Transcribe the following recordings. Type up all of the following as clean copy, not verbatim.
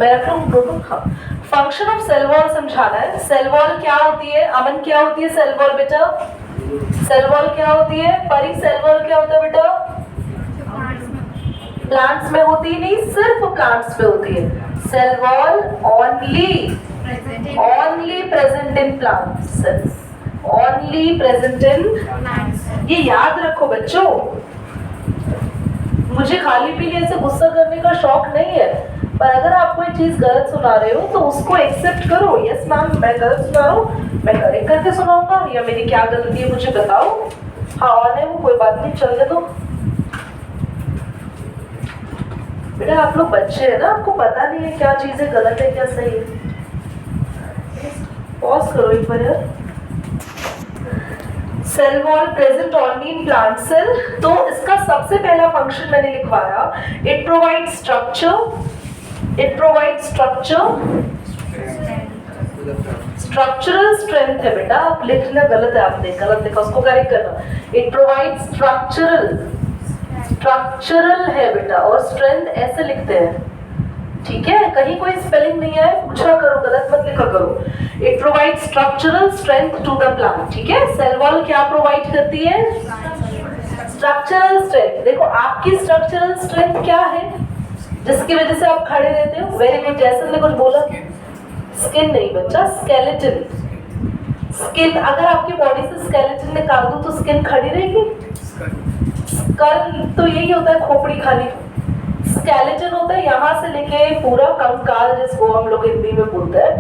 मैं रख लूँ नोटबुक। हाँ, फंक्शन ऑफ सेल वॉल समझाना है। सेल वॉल क्या होती है अमन, क्या होती है सेल वॉल बेटा? सेल वॉल क्या होती है परी? सेल वॉल क्या होता है बेटा? प्लांट्स में होती नहीं, सिर्फ प्लांट्स में होती है। Cell wall only present in plants, only present in. ये याद रखो बच्चों, मुझे खाली पीली ऐसे गुस्सा करने का शौक नहीं है, पर अगर आप कोई चीज गलत सुना रहे हो तो उसको एक्सेप्ट करो। यस मैम, मैं गलत सुना रहा हूँ, मैं करेक्ट करके सुनाऊंगा, या मेरी क्या गलती है मुझे बताओ। हाँ ऑन है वो, कोई बात नहीं, चलने दो। बेटा आप लोग बच्चे हैं ना, आपको पता नहीं है क्या चीजें गलत है क्या सही है। पॉज करो एक बार यार। Cell wall present only in plant cell. तो इसका सबसे पहला फंक्शन मैंने लिखवाया, it provide structure, it provide structural strength है बेटा, आप लिखना गलत है, आपने गलत लिखा, उसको करेक्ट करना। इट प्रोवाइड स्ट्रक्चरल है बेटा, और स्ट्रेंथ ऐसे लिखते हैं, ठीक है? कहीं कोई स्पेलिंग नहीं आए पूछा करो, गलत मत लिखा करो। It provide structural strength to the plant, ठीक है? सेल वॉल क्या प्रोवाइड करती है? Structural strength. देखो आपकी स्ट्रक्चरल स्ट्रेंथ क्या है जिसकी वजह से आप खड़े रहते हो? वेरी गुड, जैसे ने कुछ बोला। स्किन नहीं बच्चा, स्केलेटन। स्किन, अगर आपकी बॉडी से स्केलेटन निकाल दो तो स्किन खड़ी रहेगी? स्कल तो यही होता है, खोपड़ी खाली। स्केलेटन होता है यहाँ से लेके पूरा कंकाल, जिसको हम लोग हिंदी में बोलते हैं,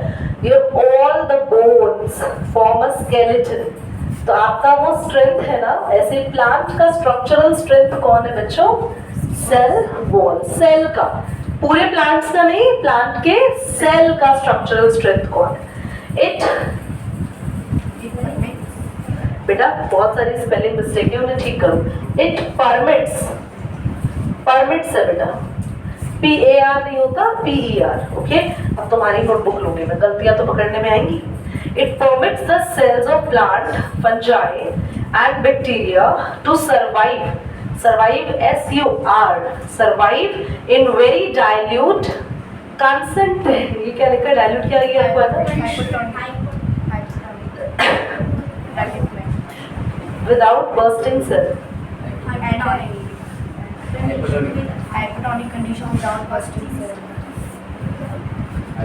ये all the bones form a skeleton. तो आपका वो स्ट्रेंथ है ना, ऐसे प्लांट का स्ट्रक्चरल स्ट्रेंथ कौन है बच्चों? सेल वॉल, सेल का, पूरे प्लांट्स का नहीं, प्लांट के सेल का स्ट्रक्चरल स्ट्रेंथ कौन है? इट, बेटा बहुत सारी स्पेलिंग मिस्टेक है, उन्हें ठीक करो। इट परमिट्स, परमिट्स है बेटा, PAR नहीं होता, PER, ओके? अब तुम्हारी नोटबुक लूंगी मैं, गलतियां तो पकड़ने में आएंगी। It permits the cells of plant, fungi and bacteria to survive, survive SUR, survive in very dilute concentrate. ये क्या लिखा है? डाइल्यूट क्या है आपको आता? विदाउट बर्स्टिंग सेल,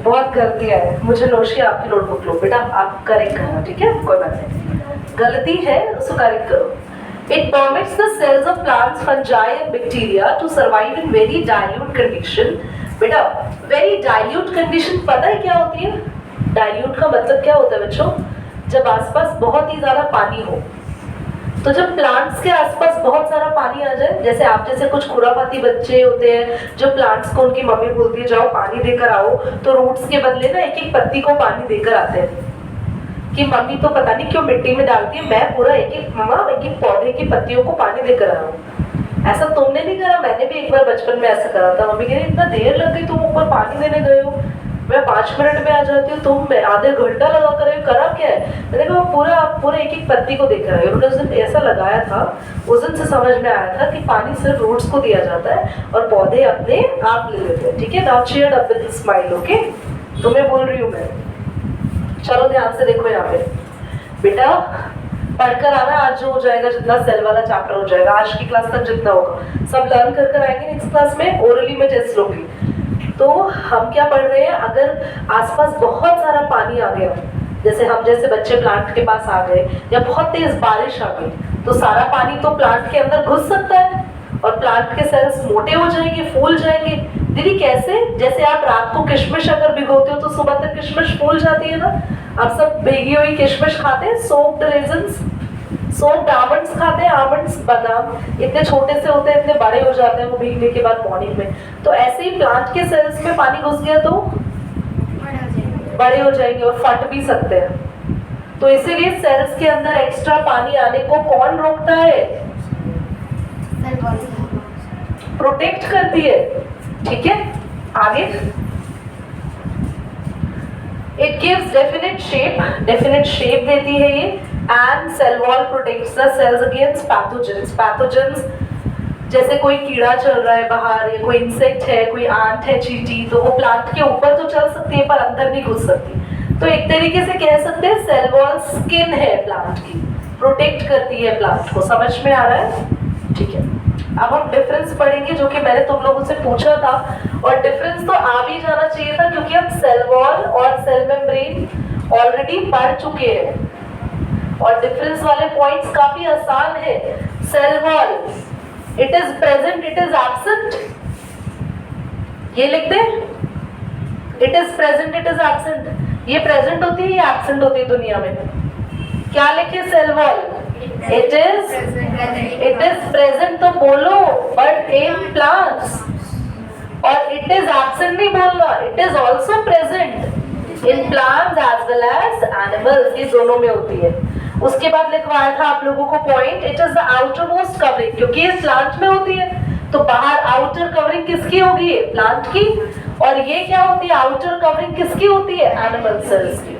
बहुत गलतियां है, मुझे नोशी आपकी नोटबुक लो बेटा, आप करेक्ट करना, ठीक है? कोई बात नहीं, गलती है उसको करेक्ट करो। It permits the cells of plants, fungi and bacteria to survive in very dilute condition. बेटा very dilute condition पता है क्या होती है? Dilute का मतलब क्या होता है बच्चों? जब आसपास बहुत ही ज्यादा पानी हो। तो जब प्लांट्स के आसपास बहुत सारा पानी आ जाए, जैसे आप जैसे कुछ खुराफाती बच्चे होते हैं जो प्लांट्स को उनकी मम्मी बोलती है जाओ पानी देकर आओ, तो रूट्स के बदले ना एक एक पत्ती को पानी देकर आते हैं कि मम्मी तो पता नहीं क्यों मिट्टी में डालती है, मैं पूरा एक एक पौधे की पत्तियों को पानी देकर आ रहा हूँ। ऐसा तुमने नहीं करा? मैंने भी एक बार बचपन में ऐसा करा था। मम्मी कह रही इतना देर लग गई, तुम ऊपर पानी देने गए हो, मैं 5 मिनट में आ जाती हूँ, तुम आधे घंटा लगा कर करा क्या है? मैंने कहा पूरा एक एक पत्ती को देख रहा है। उन्होंने उस दिन ऐसा लगाया था, उस दिन से समझ में आया था कि पानी सिर्फ रूट्स को दिया जाता है और पौधे अपने आप ले लेते हैं, ठीक है? Now cheer up with smile, okay? तुम्हें बोल रही हूँ मैं, चलो ध्यान से देखो यहाँ पे बेटा, पढ़कर आना। आज जो हो जाएगा, जितना सेल वाला चैप्टर हो जाएगा, आज की क्लास तक जितना होगा सब लर्न कर आएंगे। नेक्स्ट क्लास में ओरली में टेस्ट लूंगी। तो हम क्या पढ़ रहे हैं, अगर आसपास बहुत सारा पानी आ गया, जैसे हम जैसे बच्चे प्लांट के पास आ गए या बहुत तेज बारिश आ गई, तो सारा पानी तो प्लांट के अंदर घुस सकता है और प्लांट के सेल्स मोटे हो जाएंगे, फूल जाएंगे। दीदी कैसे? जैसे आप रात को किशमिश अगर भिगोते हो तो सुबह तक किशमिश फूल जाती है ना। आप सब भीगी हुई किशमिश खाते हैं, सोक्ड रेजन्स, सोक्ड आमंड्स खाते हैं, आमंड्स बादाम इतने छोटे से होते हैं, इतने बड़े हो जाते हैं वो भीगने के बाद मॉर्निंग में। तो ऐसे ही प्लांट के सेल्स में पानी घुस गया तो बड़े हो जाएंगे और फट भी सकते हैं। तो इसीलिए सेल्स के अंदर एक्स्ट्रा पानी आने को कौन रोकता है? प्रोटेक्ट करती है, ठीक है? आगे इट गिव्स डेफिनेट शेप देती है ये, and cell wall protects the cells against pathogens. Pathogens जैसे कोई कीड़ा चल रहा है बाहर, या कोई इंसेक्ट है, कोई आंट है, चींटी, तो वो प्लांट के ऊपर तो चल सकती है पर अंदर नहीं घुस सकती। तो एक तरीके से कह सकते हैं सेल वॉल स्किन है प्लांट की, प्रोटेक्ट करती है प्लांट को। समझ में आ रहा है? ठीक है, अब हम डिफरेंस पढ़ेंगे जो कि मैंने तुम लोगों से पूछा था, और डिफरेंस तो आ भी जाना चाहिए था क्योंकि हम सेल वॉल और सेल मेम्ब्रेन ऑलरेडी पढ़ चुके हैं और डिफरेंस वाले पॉइंट्स काफी आसान है। Cell wall, it is present, it is absent, ये लिख दे, it is present, it is absent. ये प्रेजेंट होती है या एब्सेंट होती है दुनिया में? क्या लिखे cell wall? It is present तो बोलो, बट इन प्लांट्स। और इट इज एब्सेंट नहीं बोलना, it is also present in plants as well as animals, ये दोनों में होती है। उसके बाद लिखवाया था आप लोगों को point, it is the outer most covering, क्योंकि ये प्लांट में होती है तो बाहर आउटर कवरिंग किसकी होगी? प्लांट की। और ये क्या होती है? आउटर कवरिंग किसकी होती है? एनिमल सेल्स की।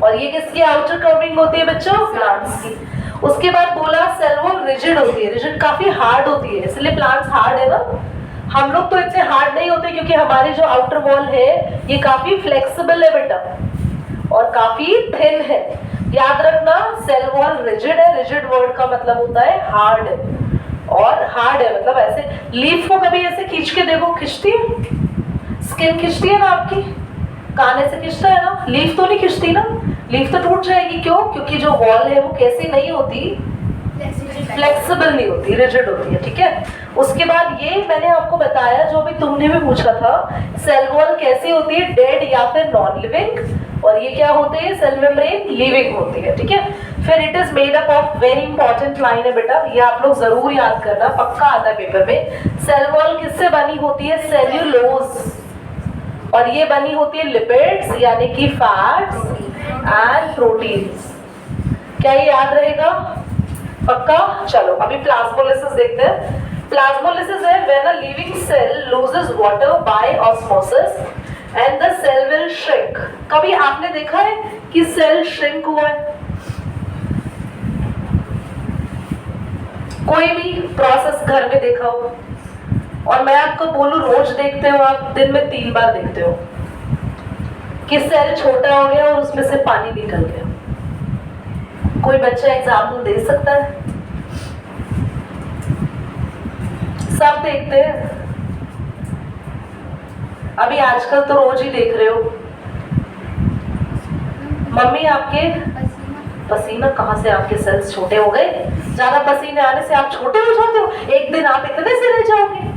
और ये किसकी आउटर कवरिंग होती है बच्चों? प्लांट्स की। उसके बाद बोला सेल वॉल रिजिड होती है, रिजिड काफी हार्ड होती है, इसलिए प्लांट्स हार्ड है ना। हम लोग तो इतने हार्ड नहीं होते क्योंकि हमारी जो आउटर वॉल है ये काफी फ्लेक्सिबल है बेटा और काफी थिन है। याद रखना सेल वॉल रिजिड है, रिजिड वर्ड का मतलब होता है हार्ड है, और हार्ड है मतलब ऐसे लीफ को कभी ऐसे खींच के देखो, खींचती है, स्किन खींचती है ना आपकी, काने से खींचता है ना, लीफ तो नहीं खींचती ना, लीफ तो टूट जाएगी। क्यों? क्योंकि जो वॉल है वो कैसी नहीं होती, फ्लेक्सिबल नहीं होती, रिजिड होती है। ठीक है, उसके बाद ये मैंने आपको बताया जो भी तुमने भी पूछा था, सेल वॉल कैसी होती है? डेड या फिर नॉन लिविंग, और ये क्या होते हैं? सेल मेम्ब्रेन लिविंग होती है। ठीक है, फिर it is made up of, very important line है बेटा, ये आप लोग जरूर याद करना, पक्का आता है पेपर में। सेल वॉल किससे बनी होती है? सेल्यूलोज, और ये बनी होती है लिपिड्स यानी कि फैट्स एंड प्रोटीन्स। क्या ये याद रहेगा? पक्का। चलो अभी प्लाज्मोलिसिस देखते हैं। प्लाज्मोलिसिस है when a living cell loses water by osmosis and the cell will shrink. कभी आपने देखा है कि सेल श्रिंक हुआ है? कोई भी प्रोसेस घर में देखा हो? और मैं आपको बोलूं रोज देखते हो आप, दिन में 3 बार देखते हो कि सेल छोटा हो गया और उसमें से पानी निकल गया। कोई बच्चा एग्जाम्पल दे सकता है? सब देखते हैं। अभी आजकल तो रोज ही देख रहे हो। मम्मी आपके पसीना, कहाँ से आपके सेल्स छोटे हो गए? ज्यादा पसीने आने से आप छोटे हो जाते हो, एक दिन आप इतने से रह जाओगे,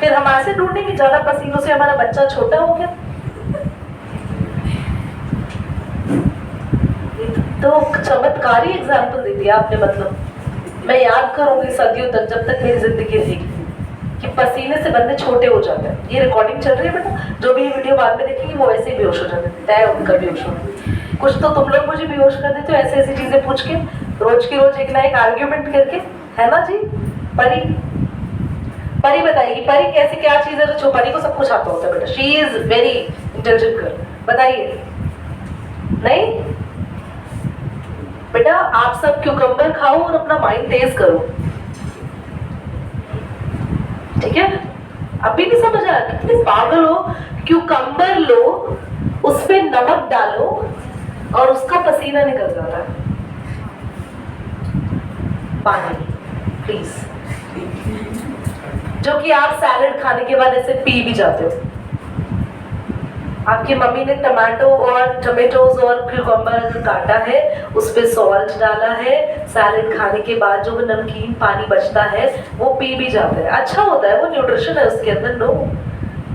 फिर हमारे से ढूंढने की ज्यादा पसीनों से हमारा बच्चा छोटा हो गया। तो चमत्कारी एग्जाम्पल दे दिया आपने, मतलब मैं याद करूंगी सदियों तक जब तक मेरी जिंदगी रहेगी कि पसीने से बंदे छोटे हो जाते हैं। ये रिकॉर्डिंग चल रही है बेटा, जो भी ये वीडियो बाद में देखेंगे वो ऐसे ही बेहोश हो जाते हैं, तय उनका बेहोश होना। कुछ तो तुम लोग मुझे बेहोश कर देते हो ऐसे ऐसी चीजें पूछ के, रोज की रोज एक ना एक आर्ग्यूमेंट करके, है ना जी? परी परी बताएगी, परी कैसी क्या चीज है जो परी को सब कुछ आता होता है बेटा, she is very intelligent girl, बताइए। नहीं बेटा, आप सब क्यूकम्बर खाओ और अपना माइंड तेज करो, ठीक है? अभी भी समझ आया? कितने पागल हो। क्यूकम्बर लो, उस पे नमक डालो और उसका पसीना निकल जाता है। पानी प्लीज, जो कि आप सैलेड खाने के बाद ऐसे पी भी जाते हो। आपकी मम्मी ने टमाटोज और क्यूकम्बर काटा है, उस पे सॉल्ट डाला है, सैलेड खाने के बाद जो नमकीन पानी बचता है वो पी भी जाता है। अच्छा होता है, वो न्यूट्रिशन है उसके अंदर, नो।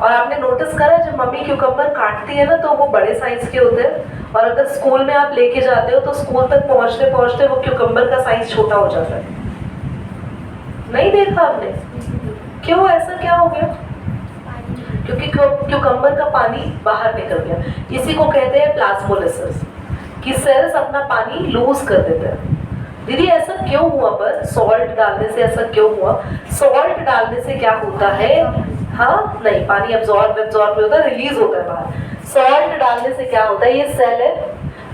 और आपने नोटिस करा जब मम्मी क्यूकम्बर काटती है ना तो वो बड़े साइज के होते हैं, और अगर स्कूल में आप लेके जाते हो तो स्कूल तक पहुंचते पहुंचते वो क्यूकम्बर का साइज छोटा हो जाता है। नहीं देखा आपने? क्यों, ऐसा क्या हो गया? क्योंकि क्यूकम्बर का पानी बाहर निकल गया। इसी को कहते हैं प्लाज्मोलिसिस, कि सेल्स अपना पानी लूज कर देते हैं। दीदी ऐसा क्यों हुआ? पर सॉल्ट डालने से ऐसा क्यों हुआ? सॉल्ट डालने से क्या होता है? हाँ नहीं, पानी अब्सॉर्ब होता है, रिलीज होता है बाहर। सॉल्ट डालने से क्या होता है? ये सेल है,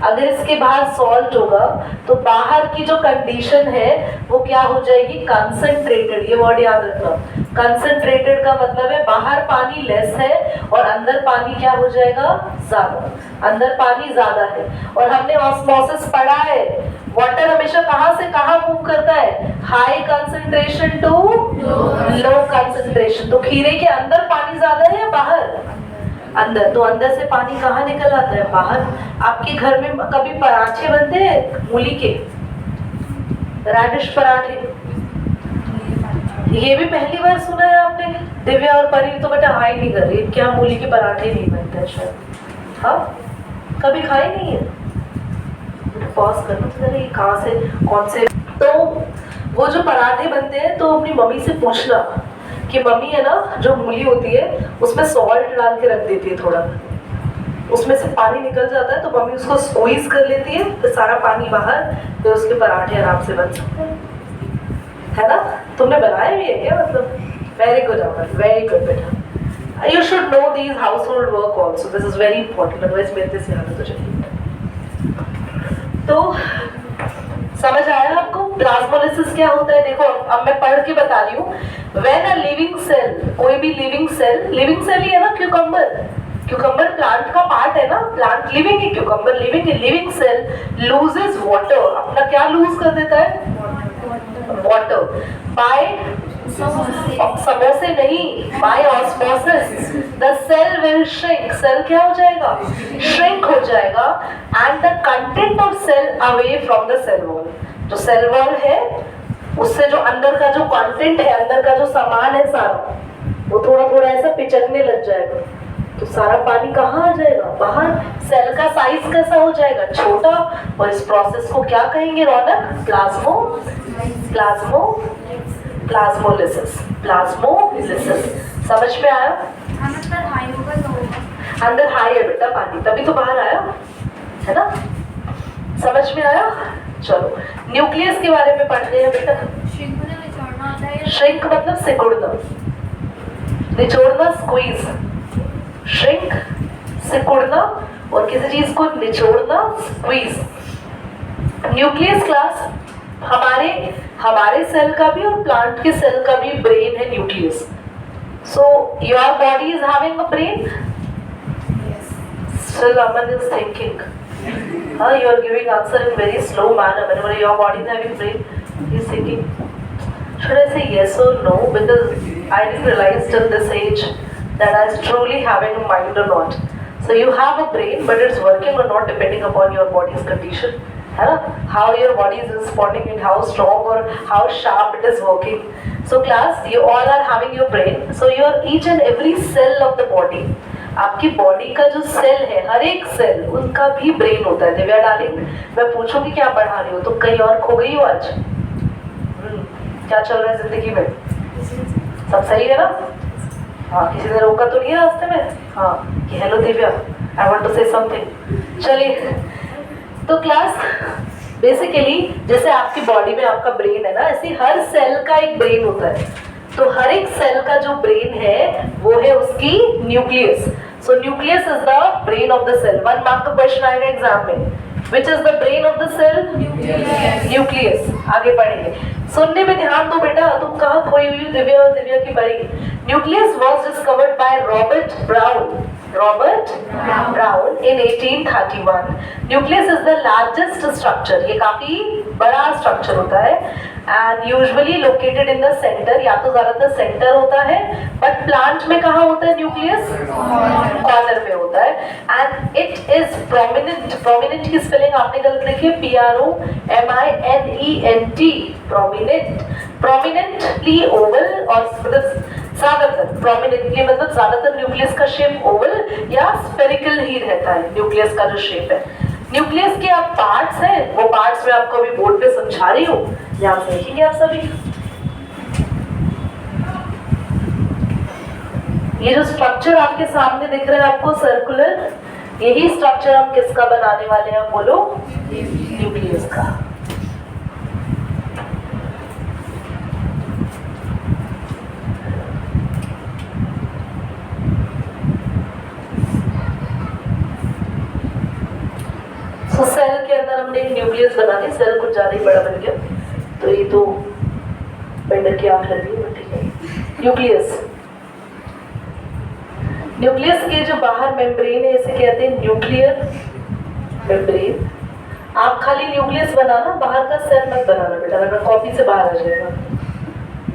अगर इसके बाहर सॉल्ट होगा तो बाहर की जो कंडीशन है वो क्या हो जाएगी, कंसंट्रेटेड। ये वर्ड याद रखना, कंसंट्रेटेड का मतलब है बाहर पानी लेस है और अंदर पानी क्या हो जाएगा, ज्यादा। अंदर पानी ज्यादा है। और हमने ऑस्मोसिस पढ़ा है, वाटर हमेशा कहां से कहां मूव करता है, high concentration to low concentration. तो खीरे के अंदर पानी ज्यादा है या बाहर, अंदर। तो अंदर से पानी कहाँ निकल आता है, बाहर। आपके घर में कभी पराठे बनते हैं मूली के, रेडिश पराठे, ये भी पहली बार सुना है आपने। दिव्या और परी तो बेटा हाई नहीं कर रही, क्या मूली के पराठे नहीं बनते हैं शायद, हाँ कभी खाए नहीं है। पॉज करना तो ये कहाँ से कौन से। तो वो जो पराठे बनते हैं तो अपनी मम्मी से पूछना कि मम्मी है ना, जो मूली होती है उसमें सॉल्ट डाल के रख देती है थोड़ा, उसमें से पानी निकल जाता है, तो मम्मी उसको स्क्वीज कर लेती है, तो सारा पानी बाहर, तो उसके पराठे आराम से बन सकते हैं, है ना। तुमने बनाए भी है क्या, मतलब वेरी गुड अमन, वेरी गुड बेटा। You should know these house hold work also, this is very important, otherwise मेरे से याद है तुझे। तो समझ आया आपको प्लाज्मोलिसिस क्या होता है। देखो अब मैं पढ़ के बता रही हूँ। व्हेन अ लिविंग सेल, कोई भी लिविंग सेल ही है ना, क्यूकम्बर प्लांट का पार्ट है ना, प्लांट लिविंग है, क्यूकम्बर लिविंग है। लिविंग सेल लूजेस वाटर, अपना क्या लूज कर देता है, वाटर, बाय समोसे नहीं, by osmosis the cell will shrink. Cell क्या हो जाएगा, श्रिंक हो जाएगा, and the content of cell away from the cell wall. जो सेल वॉल है उससे जो अंदर का जो कंटेंट है, अंदर का जो सामान है सारा, वो थोड़ा थोड़ा ऐसा पिचकने लग जाएगा, तो सारा पानी कहाँ आ जाएगा, बाहर। सेल का साइज कैसा हो जाएगा, छोटा। और इस प्रोसेस को क्या कहेंगे रौनक, प्लाज्मोलिसिस। समझ में आया। अंदर हाई है बेटा पानी, तभी तो बाहर आया, है ना। समझ में आया। चलो न्यूक्लियस के बारे में पढ़ते हैं बेटा। श्रिंक मतलब सिकुड़ना, निचोड़ना, स्क्वीज। श्रिंक सिकुड़ना, और किसी चीज को निचोड़ना, स्क्वीज। न्यूक्लियस क्लास, हमारे सेल का भी और प्लांट के सेल का भी ब्रेन है nucleus. So your body is having a brain. Still Aman is thinking. You are giving answer in very slow manner. Whenever your body is having brain, he is thinking. Should I say yes or no? Because I didn't realize till this age that I was truly having a mind or not. So you have a brain, but it's working or not depending upon your body's condition. How your body is responding and how strong or how sharp it is working. So class, you all are having your brain. So your each and every cell of the body, आपकी body का जो cell है, हर एक cell, उनका भी brain होता है। Divya darling, मैं पूछूंगी क्या पढ़ा रही हो, तुम कहीं और खो गई हो आज। क्या चल रहा है जिंदगी में, सब सही है ना। हाँ, किसी ने रोका तो नहीं है रास्ते में, हाँ कि hello Divya, I want to say something. चलिए, तो क्लास बेसिकली जैसे आपकी बॉडी में आपका ब्रेन है ना, ऐसे हर सेल का एक ब्रेन होता है। तो हर एक सेल का जो ब्रेन है वो है उसकी nucleus. So nucleus is the brain of the cell. 1 mark का क्वेश्चन आएगा एग्जाम में, which is the brain of the cell, nucleus. आगे पढ़ेंगे, सुनने में ध्यान दो बेटा, तुम कहाँ खोई हुई दिव्या और दिव्या की पढ़ी। Nucleus was discovered by Robert brown in 1831. Nucleus is the largest structure, ये काफी बड़ा स्ट्रक्चर होता है, and usually located in the centre, या तो ज्यादातर सेंटर होता है, बट प्लांट में कहाँ होता है न्यूक्लियस, कॉर्नर में होता है। एंड इट इज प्रोमिनेंट की स्पेलिंग आपने गलत लिखी है, PROMINENT, प्रोमिनेंटली ओवल, और ज्यादातर प्रोमिनेंटली मतलब ज्यादातर न्यूक्लियस का शेप ओवल या स्फेरिकल ही रहता है, न्यूक्लियस का जो शेप है। न्यूक्लियस के आप पार्ट्स हैं, वो पार्ट्स में आपको अभी बोर्ड पे समझा रही हूँ, ध्यान से देखेंगे आप सभी। ये जो स्ट्रक्चर आपके सामने दिख रहा है आपको सर्कुलर, यही स्ट्रक्चर हम किसका बनाने वाले हैं, बोलो, न्यूक्लियस का। नहीं, सेल कुछ ज़्यादा ही बड़ा बन गया, तो ये तो पेंडर की आँख लग रही है, ठीक है। न्यूक्लियस, न्यूक्लियस के जो बाहर मेम्ब्रेन है इसे कहते हैं न्यूक्लियर मेम्ब्रेन। आप खाली न्यूक्लियस बनाना, बाहर का सेल मत बनाना बेटा, वरना कॉपी से बाहर आ जाएगा।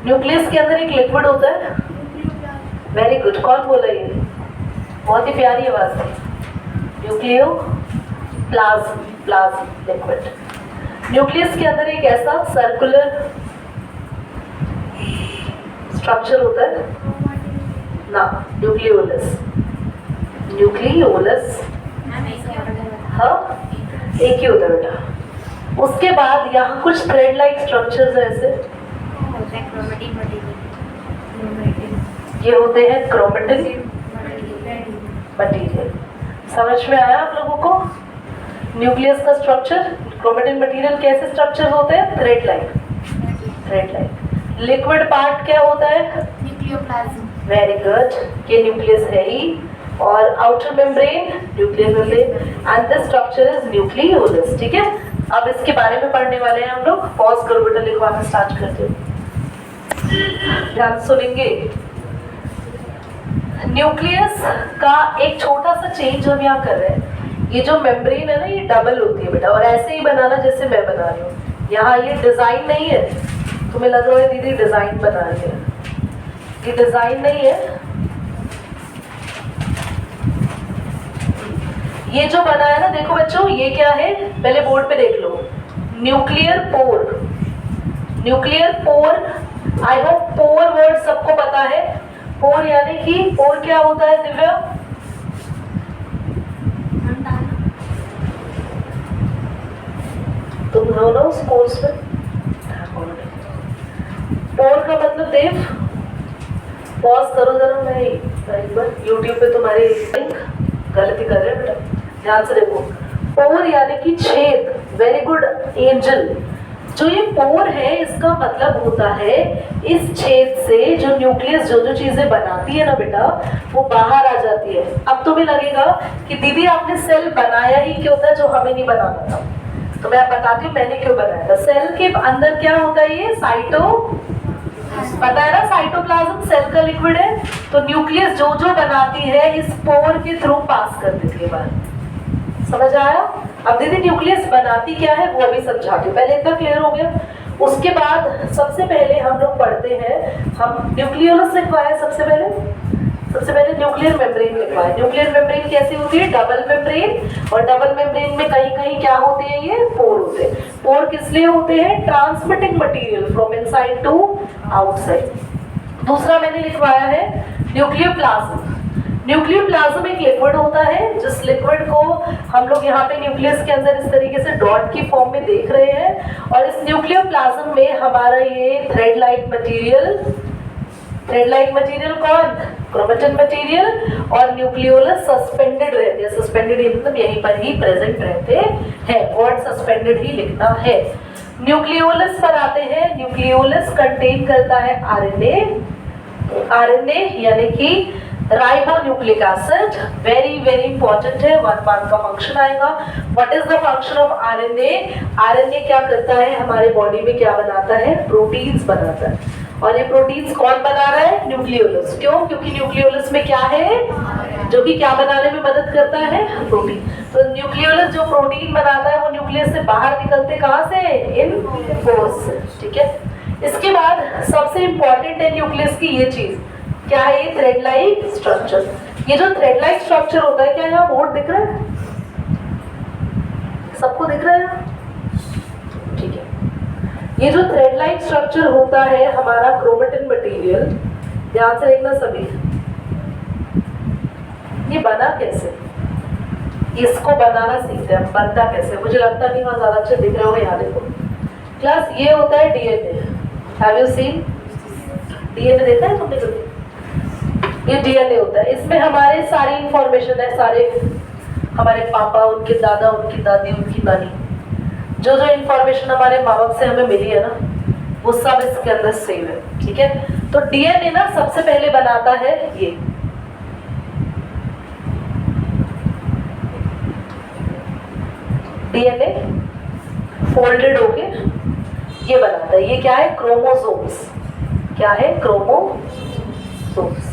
न्यूक्लियस के अंदर एक लिक्विड होता है, वेरी गुड, कौन बोला ये, बहुत ही प्यारी आवाज है, न्यूक्लियो प्लाज्म लिक्विड। न्यूक्लियस के अंदर एक ऐसा सर्कुलर स्ट्रक्चर होता है ना, न्यूक्लियोलस, न्यूक्लियोलस, हाँ एक ही होता है बेटा। उसके बाद यहाँ कुछ थ्रेड लाइक स्ट्रक्चर्स है ऐसे, ये होते हैं क्रोमेटिन मटेरियल। समझ में आया आप लोगों को न्यूक्लियस का स्ट्रक्चर? क्रोमेटिन मटेरियल कैसे स्ट्रक्चर होते हैं? Thread like, thread like. Liquid part क्या होता है? न्यूक्लियोप्लाज्म। वेरी गुड, ये न्यूक्लियस है ही, और outer membrane nuclear membrane, and this structure is nucleolus, ठीक है। अब इसके बारे में पढ़ने वाले हैं हम लोग। पॉज करो बेटा, लिखवाना स्टार्ट करते हैं, ध्यान सुनेंगे। न्यूक्लियस का एक छोटा सा चेंज हम यहाँ कर रहे हैं। ये जो मेम्ब्रेन है ना, ये डबल होती है बेटा, और ऐसे ही बनाना जैसे मैं बना रही हूँ। यहाँ ये डिजाइन नहीं है, तुम्हें लग रहा है दीदी डिजाइन बना रही है, ये डिजाइन नहीं है। ये जो बना है ना, देखो बच्चों, ये क्या है, पहले बोर्ड पे देख लो, nuclear pore, nuclear pore. I hope pore word सबको पता है। पोर यानी कि पोर क्या होता है दिव्या? तुम हो ना उस कोर्स में? पोर का मतलब देव, पॉज करो जरा, मैं एक बार यूट्यूब पे तुम्हारी गलती कर रहे हैं बेटा, ध्यान से देखो। पोर यानी कि छेद, वेरी गुड एंजल। जो ये पोर है इसका मतलब होता है इस छेद से जो न्यूक्लियस जो जो चीजें बनाती है ना बेटा, वो बाहर आ जाती है। अब तुम्हें लगेगा कि दीदी आपने सेल बनाया ही क्यों था जो हमें नहीं बनाना था, तो मैं बताती हूँ मैंने क्यों बनाया था। सेल के अंदर क्या होता है, ये साइटो, पता है ना, साइटोप्लाज्म सेल का लिक्विड है। तो न्यूक्लियस जो जो बनाती है इस पोर के थ्रू पास कर देती है बाहर। समझ आया? अब दीदी न्यूक्लियस बनाती क्या है वो भी समझाती हूँ, पहले इतना क्लियर हो गया। उसके बाद सबसे पहले हम लोग पढ़ते हैं, हम न्यूक्लियोलस लिखवाया सबसे पहले न्यूक्लियर मेम्ब्रेन लिखवाया। न्यूक्लियर मेम्ब्रेन कैसी होती है? डबल मेम्ब्रेन, और डबल मेम्ब्रेन में कहीं कहीं क्या होते हैं, ये पोर होते हैं। पोर किस लिए होते हैं? Transmitting material from inside to outside. दूसरा मैंने लिखवाया है न्यूक्लियोप्लाज्म। न्यूक्लियोप्लाज्म एक लिक्विड होता है, जिस लिक्विड को हम लोग यहाँ पे न्यूक्लियस के अंदर इस तरीके से डॉट की फॉर्म में देख रहे हैं, और इस न्यूक्लियोप्लाज्म में हमारा ये thread like material, thread like material कौन? क्रोमेटिन मटेरियल, और न्यूक्लियोलस सस्पेंडेड रहते हैं। सस्पेंडेड मतलब यहीं पर ही प्रेजेंट रहते हैं, वर्ड सस्पेंडेड ही लिखना है। न्यूक्लियोलस पर आते हैं। न्यूक्लियोलस कंटेन करता है आरएनए, आरएनए यानी कि ribonucleic acid, very very important है, 1 मार्क का फंक्शन आएगा। What is the function of RNA? RNA क्या करता है, हमारे बॉडी में क्या बनाता है? प्रोटीन्स बनाता है, और ये प्रोटीन्स कौन बना रहा है? न्यूक्लियोलस। क्यों? क्योंकि न्यूक्लियोलस में क्या है जो कि क्या बनाने में मदद करता है? प्रोटीन। तो न्यूक्लियोलस जो प्रोटीन बनाता है वो न्यूक्लियस से बाहर निकलते कहाँ से? इन पोर्स से, ठीक है। इसके बाद सबसे इंपॉर्टेंट है न्यूक्लियस की ये चीज, क्या है? ये थ्रेड लाइक स्ट्रक्चर। ये जो थ्रेड लाइक स्ट्रक्चर होता है, क्या यहाँ बोर्ड दिख रहा है? सबको दिख रहा है? ठीक है। ये जो थ्रेड लाइक स्ट्रक्चर होता है हमारा क्रोमेटिन मटेरियल, ध्यान से देखना सभी, ये बना कैसे? इसको बनाना सीखते हैं, बनता कैसे? मुझे लगता नहीं वहां ज्यादा अच्छे दिख रहे हो, यहाँ देखो क्लास। ये होता है DNA, have you seen? DNA देखा है तुमने कभी? ये डीएनए होता है, इसमें हमारे सारी इंफॉर्मेशन है, सारे हमारे पापा, उनके दादा, उनकी दादी, उनकी नानी, जो जो इंफॉर्मेशन हमारे माँ बाप से हमें मिली है ना, वो सब इसके अंदर सेव है, ठीक है। तो डीएनए ना सबसे पहले बनाता है ये डीएनए, फोल्डेड होके ये बनाता है। ये क्या है? क्रोमोसोम्स। क्या है? क्रोमोसोम्स।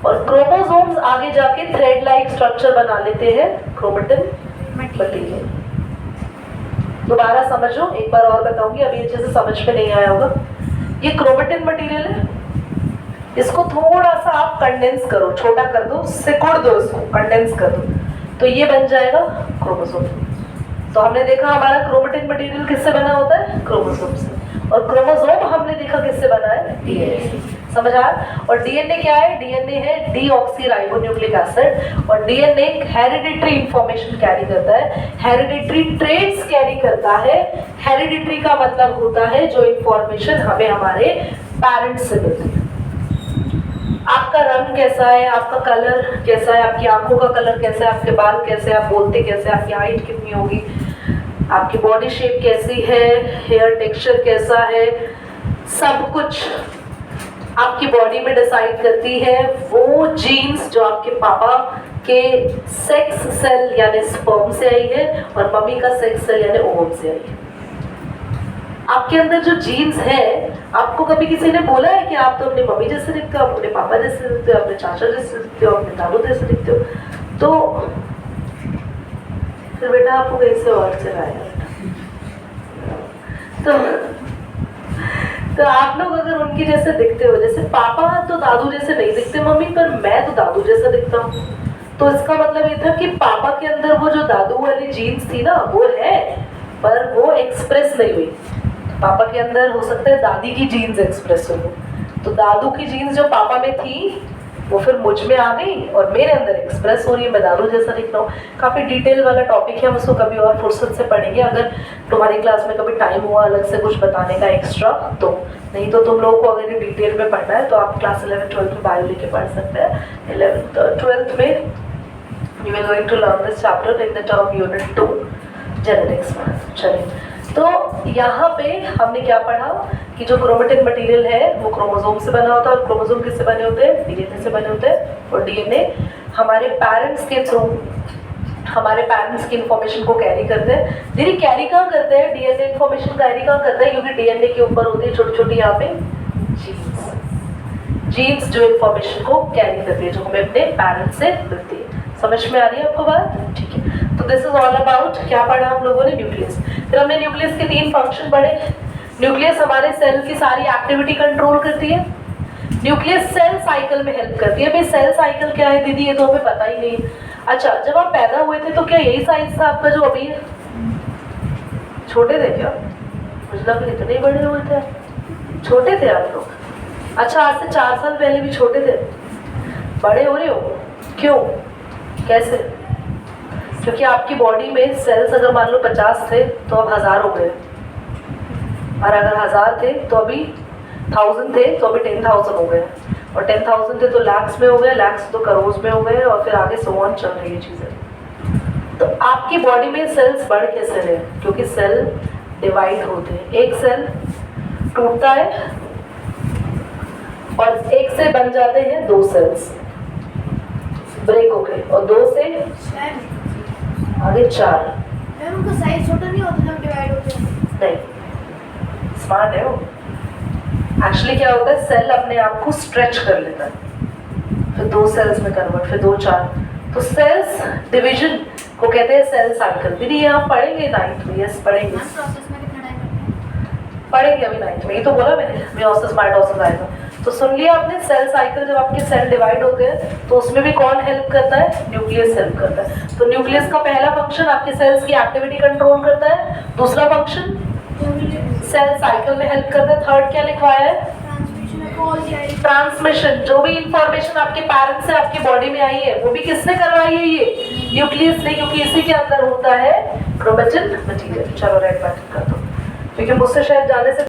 और क्रोमोसोम्स आगे जाके थ्रेड लाइक स्ट्रक्चर बना लेते हैं, क्रोमेटिन मटेरियल। दोबारा समझो, एक बार और बताऊंगी, अभी अच्छे से समझ में नहीं आया होगा। ये क्रोमेटिन मटेरियल है, इसको थोड़ा सा आप कंडेंस करो, छोटा कर दो, सिकुड़ दो, इसको कंडेंस कर दो, तो ये बन जाएगा क्रोमोसोम। तो हमने देखा हमारा क्रोमेटिन मटेरियल किससे बना होता है? क्रोमोसोम से। और क्रोमोसोम हमने देखा किससे बना है? डीएनए से। समझ आया? और डीएनए क्या है? डीएनए है डीऑक्सीराइबोन्यूक्लिक एसिड। और डीएनए हेरिडिटरी इंफॉर्मेशन कैरी करता है, हेरिडिटरी ट्रेट्स कैरी करता है। हेरिडिटरी का मतलब होता है जो इंफॉर्मेशन हमें हमारे पेरेंट्स से मिलती है। आपका रंग कैसा है, आपका कलर कैसा है, आपकी आंखों का कलर कैसा है, आपके बाल कैसे हैं, आप बोलते कैसे, आपकी हाइट कितनी होगी, आपकी बॉडी शेप कैसी है, हेयर टेक्सचर कैसा है, सब कुछ आपकी बॉडी में डिसाइड करती है वो जीन्स जो आपके पापा के सेक्स सेल यानी स्पर्म से आई है और मम्मी का सेक्स सेल यानी ओवम से आई है। आपके अंदर जो जीन्स है, आपको कभी किसी ने बोला है कि आप तो अपनी मम्मी जैसे दिखते हो, आप अपने पापा जैसे दिखते हो, अपने चाचा जैसे दिखते हो, अपने दादू जैसे दिखते हो, तो फिर बेटा आपको कैसे और चलाएगा? तो आप लोग अगर उनकी जैसे दिखते हो, जैसे पापा तो दादू जैसे नहीं दिखते मम्मी, पर मैं तो दादू जैसा दिखता हूँ, तो इसका मतलब ये था कि पापा के अंदर वो जो दादू वाली जीन्स थी ना, वो है, पर वो एक्सप्रेस नहीं हुई। पापा के अंदर हो सकता है दादी की जीन्स एक्सप्रेस हो, तो दादू की जीन्स जो पापा में थी वो फिर मुझ में आ गई और मेरे अंदर एक्सप्रेस हो रही है, मैं दादू जैसा दिख रहा हूँ। काफ़ी डिटेल वाला टॉपिक है, हम उसको कभी और फुर्सत से पढ़ेंगे, अगर तुम्हारी क्लास में कभी टाइम हुआ अलग से कुछ बताने का एक्स्ट्रा तो। नहीं तो तुम लोगों को अगर ये डिटेल में पढ़ना है तो आप क्लास 11-12 में बायो लेके पढ़ सकते हैं। 11th-12th में you are going to learn this chapter in the term unit 2 genetics में। चलिए, तो यहाँ पे हमने क्या पढ़ा कि जो क्रोमेटिन मटेरियल है वो क्रोमोसोम से बना होता है, और क्रोमोसोम किससे बने होते हैं? डीएनए से बने होते हैं। और डीएनए हमारे पेरेंट्स के थ्रू हमारे पेरेंट्स की इंफॉर्मेशन को कैरी करते हैं। दीदी कैरी कहाँ करते हैं? डीएनए इंफॉर्मेशन कैरी कहाँ करते हैं? क्योंकि डीएनए के ऊपर होती है छोटी छोटी यहाँ पे जीन्स जो इंफॉर्मेशन को कैरी करती है, जो हमें अपने पेरेंट्स से मिलती है। समझ में आ रही है आपको बात? ठीक है, तो दिस इज ऑल अबाउट क्या पढ़ा हम लोगों ने? न्यूक्लियस। फिर हमने न्यूक्लियस के 3 फंक्शन पढ़े। न्यूक्लियस हमारे सेल की सारी एक्टिविटी कंट्रोल करती है। न्यूक्लियस सेल साइकिल में हेल्प करती है। भाई सेल साइकिल क्या है दीदी? ये तो हमें पता ही नहीं। अच्छा, जब आप पैदा हुए थे तो क्या यही साइज था आपका जो अभी है? छोटे थे क्या? मुझे लगा इतने बड़े हुए थे। छोटे थे आप लोग? अच्छा, आज से 4 साल पहले भी छोटे थे? बड़े हो रहे हो? क्यों? कैसे? क्योंकि आपकी बॉडी में सेल्स अगर मान लो 50 थे तो अब 1000 हो गए, और अगर 1000 थे तो अभी 1000 थे तो अभी 10,000 हो गए, और 10,000 थे तो लैक्स में हो गए, लैक्स तो करोड़ में हो गए, और फिर आगे सो ऑन चल रही है चीज़ें। तो आपकी बॉडी में सेल्स बढ़ कैसे रहे? क्योंकि सेल डिवाइड होते हैं। एक सेल टूटता है और एक से बन जाते हैं 2 सेल्स, ब्रेक हो गए, और 2 से आगे 4। उनका साइज छोटा नहीं होता जब डिवाइड होते हैं? नहीं, स्मार्ट है वो। एक्चुअली क्या होता है, सेल अपने आप को स्ट्रेच कर लेता है, फिर 2 सेल्स में कन्वर्ट, फिर 2 4, तो सेल्स डिवीजन को कहते हैं सेल साइकिल। दीदी ये आप पढ़ेंगे 9th में? यस पढ़ेंगे, पढ़ेंगे अभी 9th में। ये तो बोला मैंने, मियोसिस माइटोसिस आएगा। तो सुन लिया आपने, सेल साइकिल। जब आपके सेल डिवाइड होते हैं तो उसमें भी कौन हेल्प करता है? न्यूक्लियस हेल्प करता है। तो न्यूक्लियस का पहला फंक्शन आपके सेल्स की एक्टिविटी कंट्रोल करता है। दूसरा फंक्शन सेल साइकिल में हेल्प करता है। थर्ड क्या लिखवाया है? ट्रांसमिशन। जो भी इंफॉर्मेशन आपके पेरेंट्स से आपकी बॉडी में आई है वो भी किसने करवाई है? ये न्यूक्लियस ने, क्योंकि इसी के अंदर होता है क्रोमेटिन मटेरियल। चलो राइट बात कर दो, क्योंकि मुझसे शायद जाने से